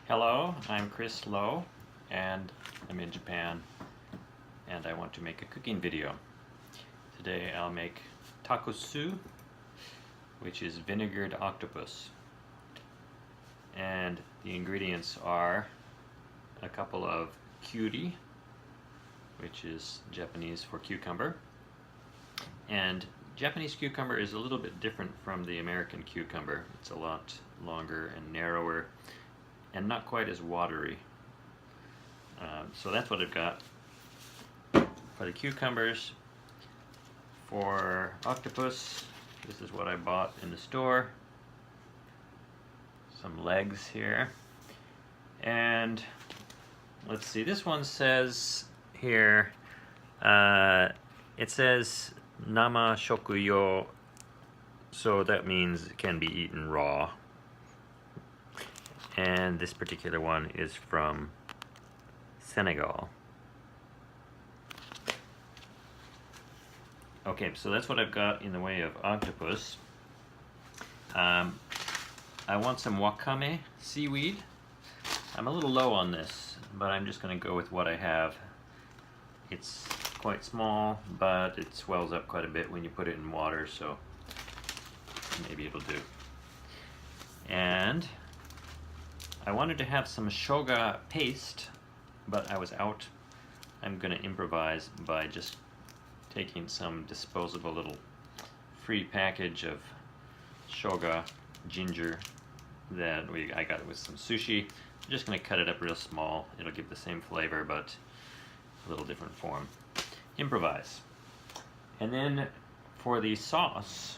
Hello, I'm Chris Lowe and I'm in Japan and I want to make a cooking video. Today I'll make tako-su, which is vinegared octopus. And the ingredients are a couple of kyuri, which is Japanese for cucumber. And Japanese cucumber is a little bit different from the American cucumber. It's a lot longer and narrower and not quite as watery. So that's what I've got for the cucumbers. For octopus, this is what I bought in the store. Some legs here. And let's see, this one says here, it says nama shokuyo, so that means it can be eaten raw. And this particular one is from Senegal. Okay, so that's what I've got in the way of octopus. I want some wakame seaweed. I'm a little low on this, but I'm just going to go with what I have. It's quite small, but it swells up quite a bit when you put it in water, so maybe it'll do. And I wanted to have some shoga paste, but I was out. I'm going to improvise by just taking some disposable little free package of shoga ginger that I got it with some sushi. I'm just going to cut it up real small. It'll give the same flavor, but a little different form. Improvise. And then for the sauce,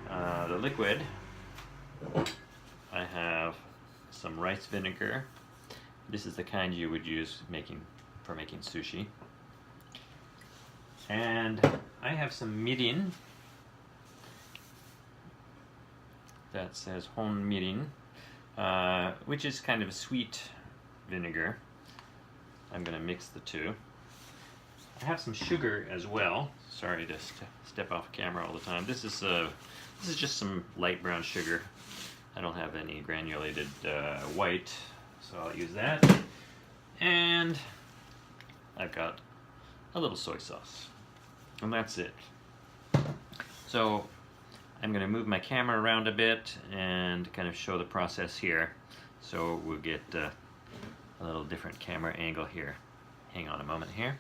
the liquid, I have some rice vinegar. This is the kind you would use for making sushi. And I have some mirin. That says hon mirin, which is kind of a sweet vinegar. I'm going to mix the two. I have some sugar as well. Sorry to step off camera all the time. This is just some light brown sugar. I don't have any granulated white, so I'll use that. And I've got a little soy sauce. And that's it. So I'm going to move my camera around a bit and kind of show the process here. So we'll get a little different camera angle here. Hang on a moment here.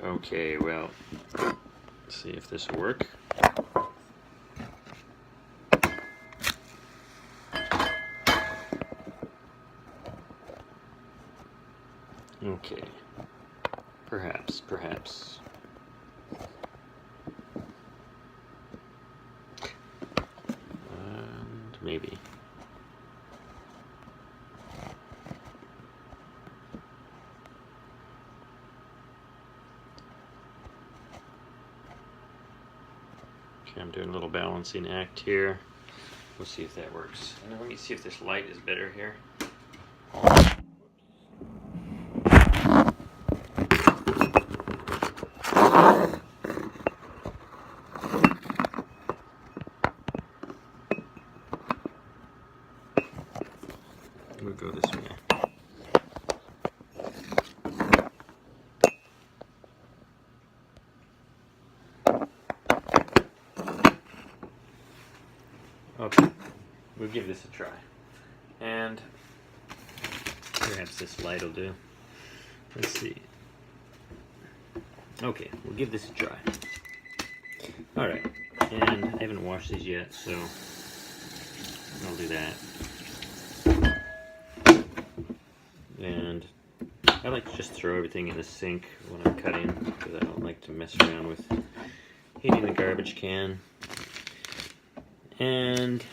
Okay, well, let's see if this will work. Okay, perhaps. And maybe. Okay, I'm doing a little balancing act here. We'll see if that works. And let me see if this light is better here. We'll go this way. Okay, we'll give this a try. And perhaps this light will do. Let's see. Okay, we'll give this a try. Alright, and I haven't washed these yet, so I'll do that. And I like to just throw everything in the sink when I'm cutting, because I don't like to mess around with heating the garbage can. And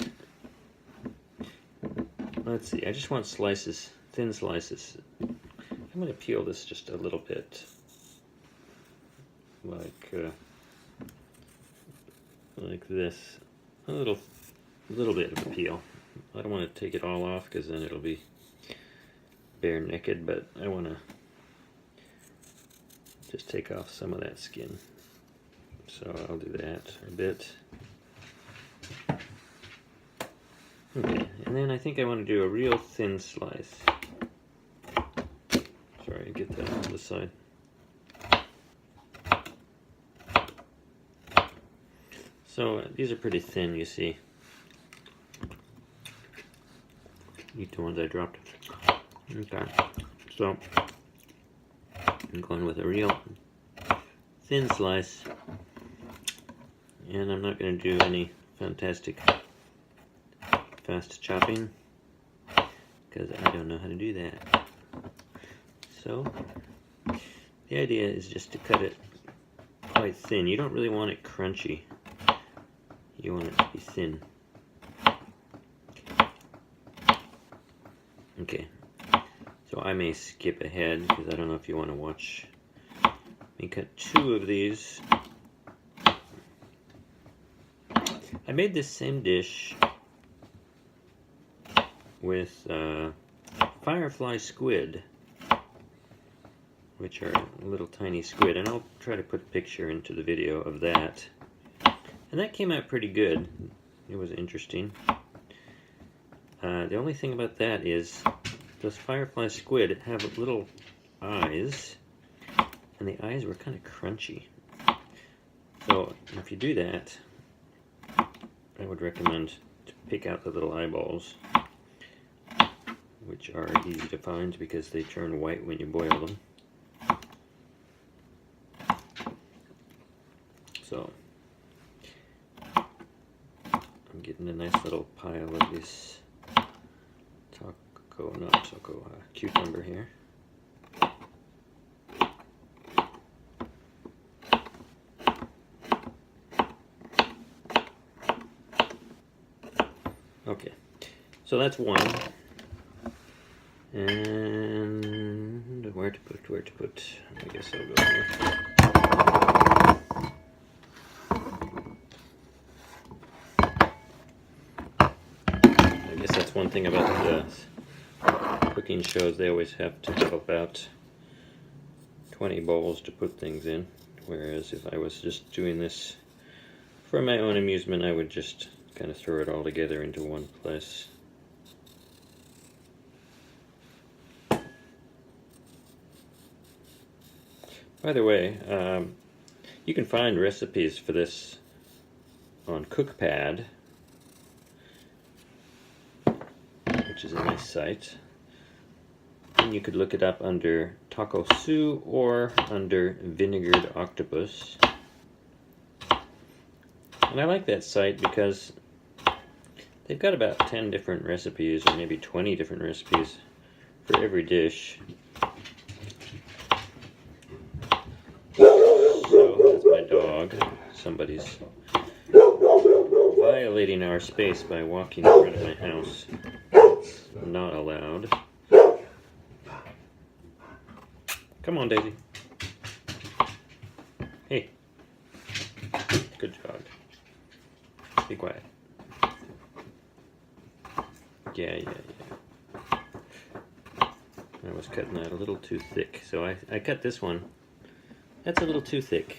let's see, I just want slices, thin slices. I'm going to peel this just a little bit, like this, a little bit of a peel. I don't want to take it all off because then it'll be bare naked, but I want to just take off some of that skin. So so I'll do that a bit. Okay, and then I think I want to do a real thin slice. Sorry, get that on the side. So these are pretty thin, you see. Eat the ones I dropped. Okay, so I'm going with a real thin slice, and I'm not going to do any fantastic fast chopping because I don't know how to do that. So the idea is just to cut it quite thin. You don't really want it crunchy. You want it to be thin. Okay, so I may skip ahead because I don't know if you want to watch me cut 2 of these. I made this same dish with firefly squid, which are little tiny squid, and I'll try to put a picture into the video of that. And that came out pretty good. It was interesting. The only thing about that is those firefly squid have little eyes, and the eyes were kind of crunchy. So if you do that, I would recommend to pick out the little eyeballs, which are easy to find because they turn white when you boil them. So I'm getting a nice little pile of this cucumber here. Okay, so that's one. And where to put, I guess I'll go here. I guess that's one thing about the cooking shows, they always have to have about 20 bowls to put things in, whereas if I was just doing this for my own amusement, I would just kind of throw it all together into one place. By the way, you can find recipes for this on CookPad, which is a nice site. And you could look it up under tako-su or under vinegared octopus. And I like that site because they've got about 10 different recipes, or maybe 20 different recipes for every dish. So that's my dog. Somebody's violating our space by walking in front of my house. It's not allowed. Come on, Daisy. Hey. Good dog. Be quiet. Yeah. I was cutting that a little too thick, so I cut this one. That's a little too thick.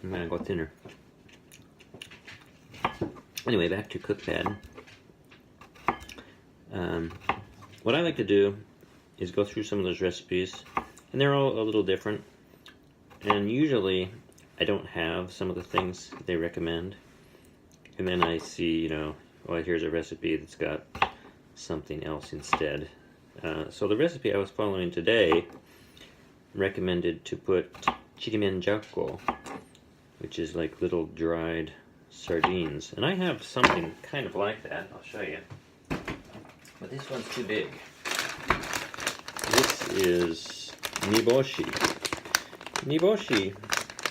I'm gonna go thinner. Anyway, back to CookPad. What I like to do is go through some of those recipes, and they're all a little different. And usually, I don't have some of the things they recommend. And then I see, well, here's a recipe that's got something else instead. So the recipe I was following today recommended to put chirimenzako, which is like little dried sardines. And I have something kind of like that. I'll show you. But this one's too big. This is niboshi. Niboshi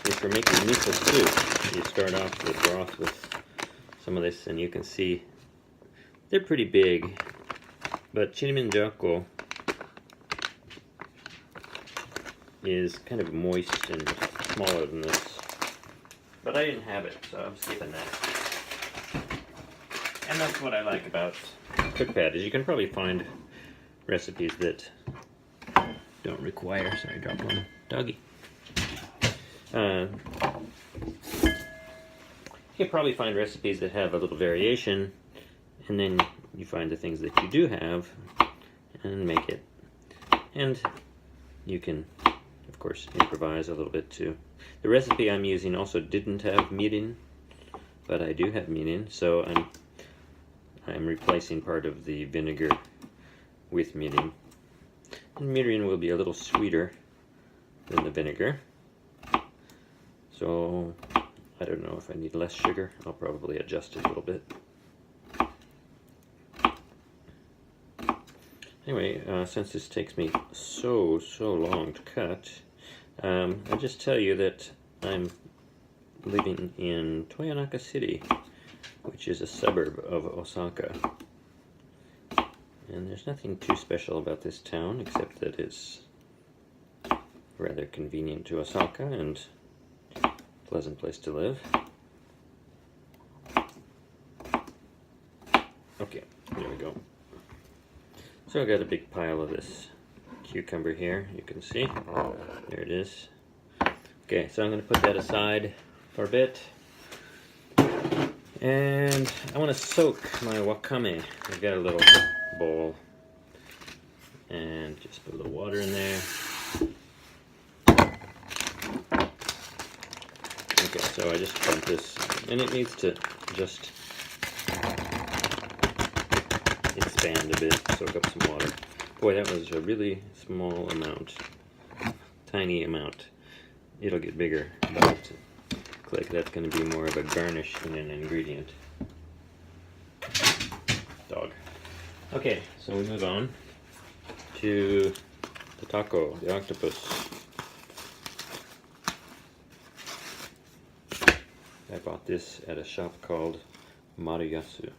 is for making miso soup. You start off the broth with some of this, and you can see they're pretty big. But chirimenzako is kind of moist and smaller than this. But I didn't have it, so I'm skipping that. And that's what I like about CookPad, is you can probably find recipes that don't require, sorry, I dropped one, doggy. You can probably find recipes that have a little variation, and then you find the things that you do have and make it. And you can, of course, improvise a little bit too. The recipe I'm using also didn't have mirin, but I do have mirin, so I'm replacing part of the vinegar with mirin. And mirin will be a little sweeter than the vinegar. So I don't know if I need less sugar. I'll probably adjust it a little bit. Anyway, since this takes me so long to cut, I'll just tell you that I'm living in Toyonaka City, which is a suburb of Osaka. And there's nothing too special about this town, except that it's rather convenient to Osaka and a pleasant place to live. Okay, there we go. So I got a big pile of this cucumber here, you can see. There it is. Okay, so I'm going to put that aside for a bit. And I want to soak my wakame. I've got a little bowl. And just put a little water in there. Okay, so I just dump this, and it needs to just expand a bit, soak up some water. Boy, that was a really small amount, tiny amount. It'll get bigger, but looks like that's going to be more of a garnish than an ingredient. Dog. Okay, so we move on to the taco, the octopus. I bought this at a shop called Maruyasu.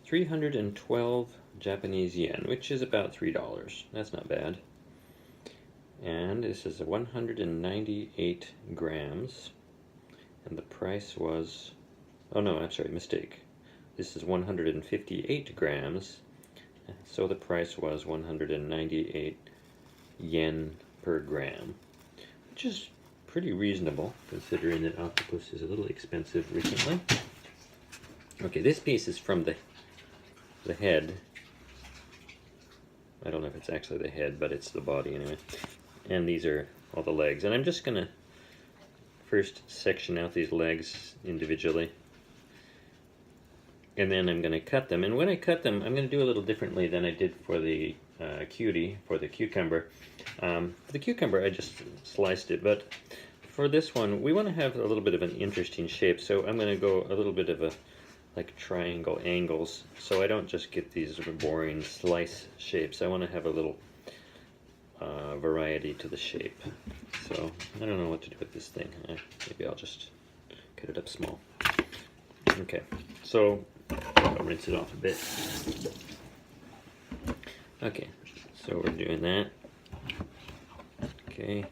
312 Japanese yen, which is about $3. That's not bad. And this is 198 grams. And the price was, oh no, I'm sorry, mistake. This is 158 grams. So the price was 198 yen per gram, which is pretty reasonable considering that octopus is a little expensive recently. Okay, this piece is from the head. I don't know if it's actually the head, but it's the body anyway. And these are all the legs. And I'm just going to first section out these legs individually. And then I'm going to cut them. And when I cut them, I'm going to do a little differently than I did for the for the cucumber. For the cucumber, I just sliced it. But for this one, we want to have a little bit of an interesting shape. So I'm going to go a little bit of a like triangle angles, so I don't just get these sort of boring slice shapes. I want to have a little variety to the shape. So I don't know what to do with this thing. Maybe I'll just cut it up small. Okay, so I'll rinse it off a bit. Okay, so we're doing that. Okay.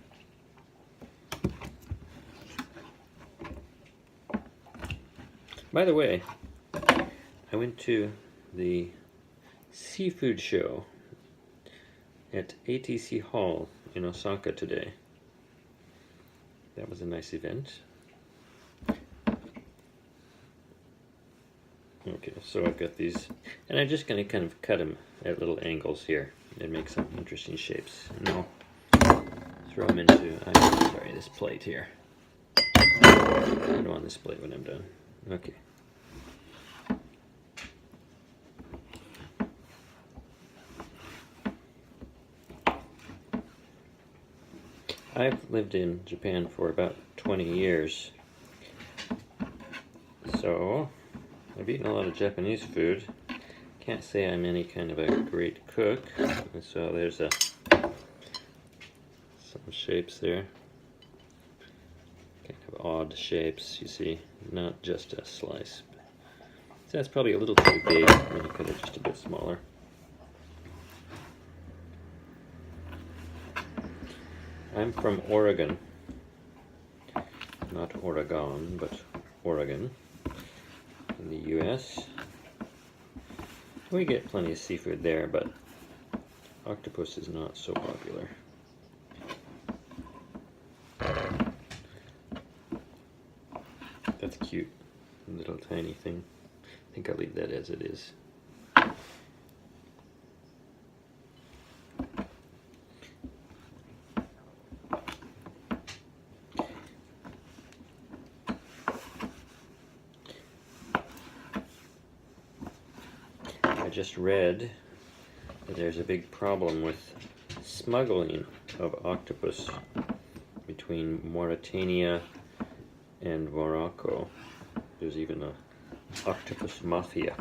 By the way, I went to the seafood show at ATC Hall in Osaka today. That was a nice event. Okay, so I've got these, and I'm just going to kind of cut them at little angles here and make some interesting shapes. And I'll throw them into, I'm sorry, this plate here. Put them on this plate when I'm done. Okay. I've lived in Japan for about 20 years, so I've eaten a lot of Japanese food. Can't say I'm any kind of a great cook, so there's some shapes there. Kind of odd shapes, you see, not just a slice. So that's probably a little too big. I'm going to cut it just a bit smaller. I'm from Oregon, not Oregon, but Oregon, in the US. We get plenty of seafood there, but octopus is not so popular. That's cute. Little tiny thing. I think I'll leave that as it is. I just read that there's a big problem with smuggling of octopus between Mauritania and Morocco. There's even a octopus mafia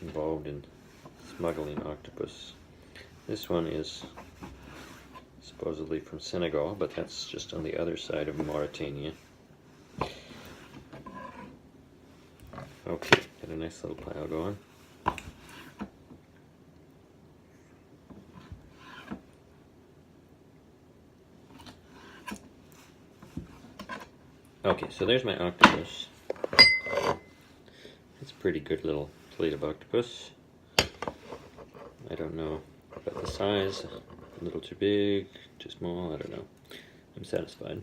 involved in smuggling octopus. This one is supposedly from Senegal, but that's just on the other side of Mauritania. Okay, got a nice little pile going. Okay, so there's my octopus. It's a pretty good little plate of octopus. I don't know about the size. A little too big, too small, I don't know. I'm satisfied.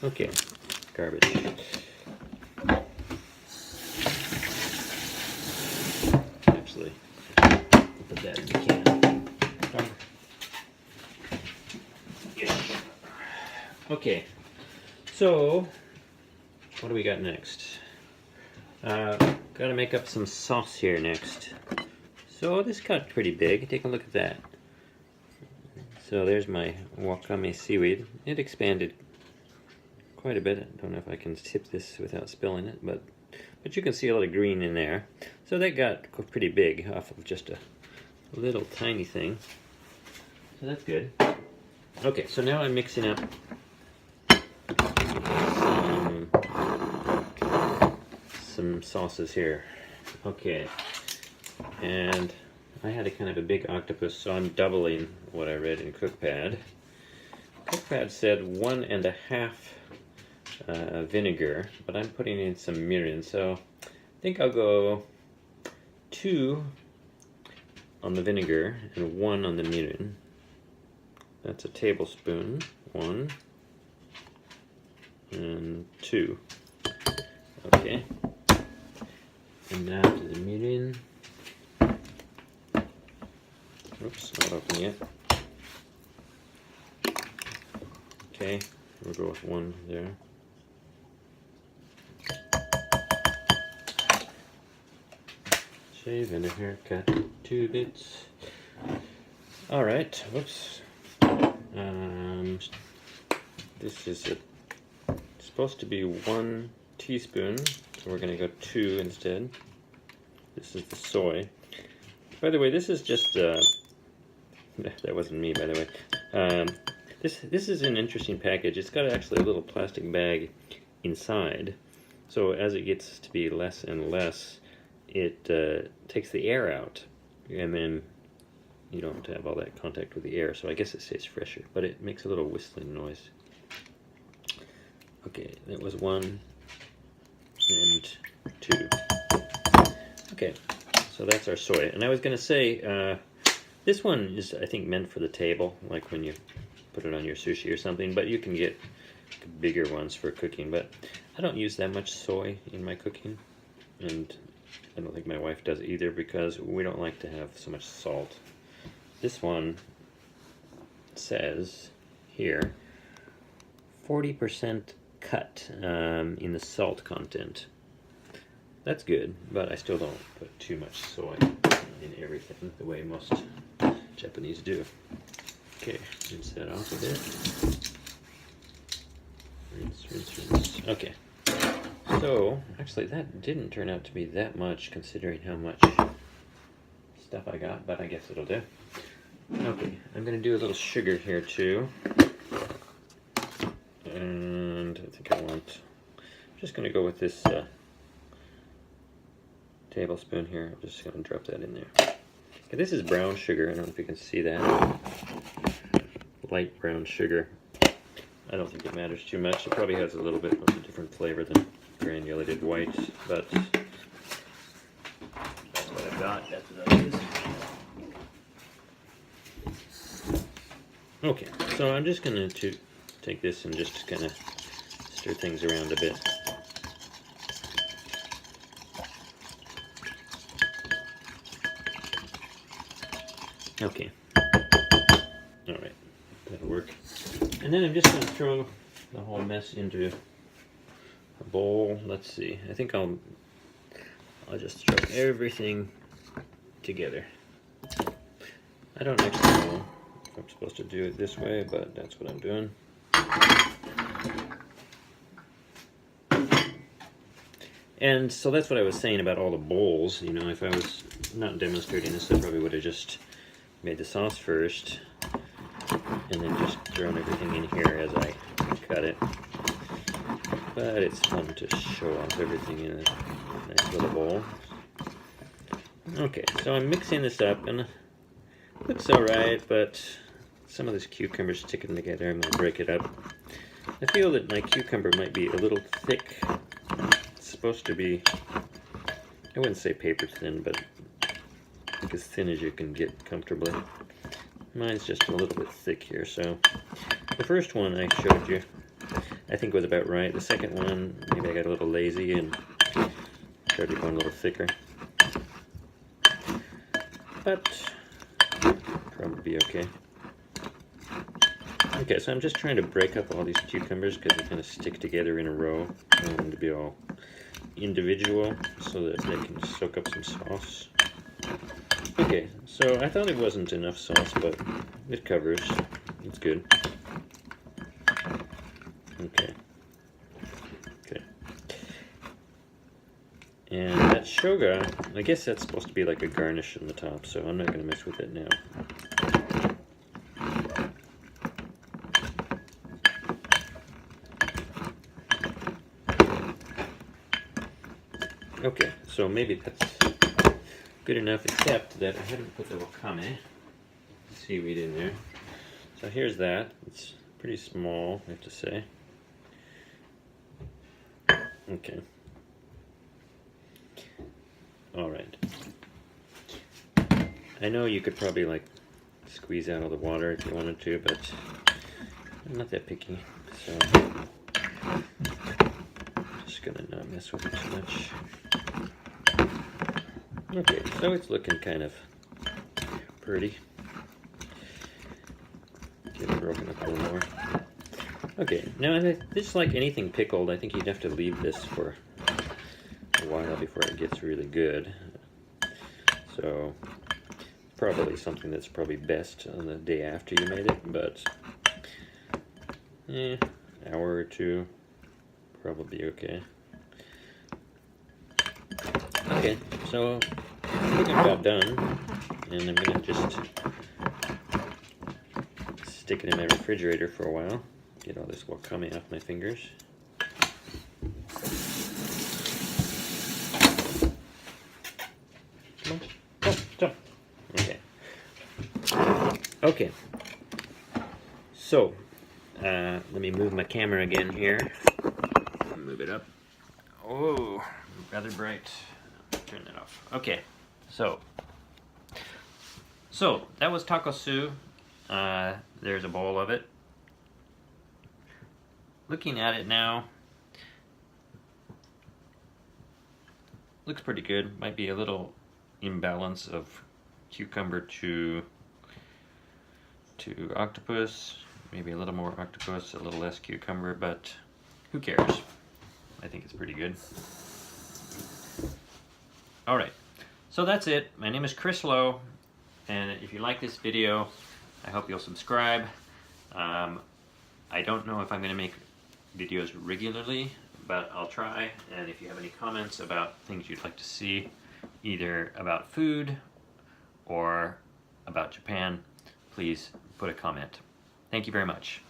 Okay, garbage. Actually, I'll put that in the can. Yes. Okay, so what do we got next? Gotta make up some sauce here next. So this got pretty big. Take a look at that. So there's my wakame seaweed. It expanded quite a bit. I don't know if I can tip this without spilling it, but you can see a lot of green in there. So that got pretty big off of just a little tiny thing. So that's good. Okay, so now I'm mixing up some sauces here. Okay, and I had a kind of a big octopus, so I'm doubling what I read in Cookpad. Cookpad said 1.5 vinegar, but I'm putting in some mirin, so I think I'll go 2 on the vinegar and 1 on the mirin. That's a tablespoon. 1 and 2. Okay. And now to the mirin. Oops, not open yet. Okay, we'll go with 1 there. Shave and a haircut, 2 bits. Alright, whoops. This is supposed to be 1 teaspoon, so we're going to go 2 instead. This is the soy. By the way, this is just, that wasn't me, by the way. This is an interesting package. It's got actually a little plastic bag inside. So as it gets to be less and less, it takes the air out. And then you don't have all that contact with the air, so I guess it stays fresher. But it makes a little whistling noise. Okay, that was 1 and 2. Okay, so that's our soy. And I was going to say, this one is, I think, meant for the table, like when you put it on your sushi or something, but you can get bigger ones for cooking. But I don't use that much soy in my cooking, and I don't think my wife does either, because we don't like to have so much salt. This one says here 40% cut in the salt content. That's good, but I still don't put too much soy in everything the way most Japanese do. Okay, rinse that off a bit. Rinse, rinse, rinse. Okay. So, actually that didn't turn out to be that much considering how much stuff I got, but I guess it'll do. Okay, I'm going to do a little sugar here too. And I think I'm just going to go with this tablespoon here. I'm just going to drop that in there. Okay, this is brown sugar. I don't know if you can see that. Light brown sugar. I don't think it matters too much. It probably has a little bit of a different flavor than granulated white, but that's what I've got. That's what I use. Okay, so I'm just going to take this and just kind of stir things around a bit. Okay. Alright, that'll work. And then I'm just going to throw the whole mess into a bowl. Let's see. I think I'll just throw everything together. I don't actually know if I'm supposed to do it this way, but that's what I'm doing. And so that's what I was saying about all the bowls. You know, if I was not demonstrating this, I probably would have just made the sauce first and then just thrown everything in here as I cut it. But it's fun to show off everything in a nice little bowl. Okay, so I'm mixing this up and it looks alright, but some of this cucumber's sticking together. I'm going to break it up. I feel that my cucumber might be a little thick. It's supposed to be, I wouldn't say paper thin, but like as thin as you can get comfortably. Mine's just a little bit thick here, so the first one I showed you I think was about right. The second one, maybe I got a little lazy and started going a little thicker. But probably be okay. Okay, so I'm just trying to break up all these cucumbers because they kind of stick together in a row. I want them to be all individual so that they can soak up some sauce. Okay, so I thought it wasn't enough sauce, but it covers. It's good. Okay. Okay. And that shoga, I guess that's supposed to be like a garnish on the top, so I'm not going to mess with it now. Okay, so maybe that's good enough, except that I haven't put the wakame seaweed in there. So here's that. It's pretty small, I have to say. Okay. Alright. I know you could probably like squeeze out all the water if you wanted to, but I'm not that picky, so just gonna not mess with it too much. Okay, so it's looking kind of pretty. Get it broken up a little more. Okay, now just like anything pickled, I think you'd have to leave this for a while before it gets really good. So probably something that's probably best on the day after you made it, but hour or two, probably okay. Okay, so I think I'm about done, and I'm gonna just stick it in my refrigerator for a while. Get all this wakame off my fingers. Come on, jump. Okay. Okay. So, let me move my camera again here. Move it up. Oh, rather bright. Turn that off. Okay. So that was tako-su. There's a bowl of it. Looking at it now, looks pretty good. Might be a little imbalance of cucumber to octopus. Maybe a little more octopus, a little less cucumber, but who cares? I think it's pretty good. Alright, so that's it. My name is Chris Lowe, and if you like this video, I hope you'll subscribe. I don't know if I'm going to make videos regularly, but I'll try. And if you have any comments about things you'd like to see, either about food or about Japan, please put a comment. Thank you very much.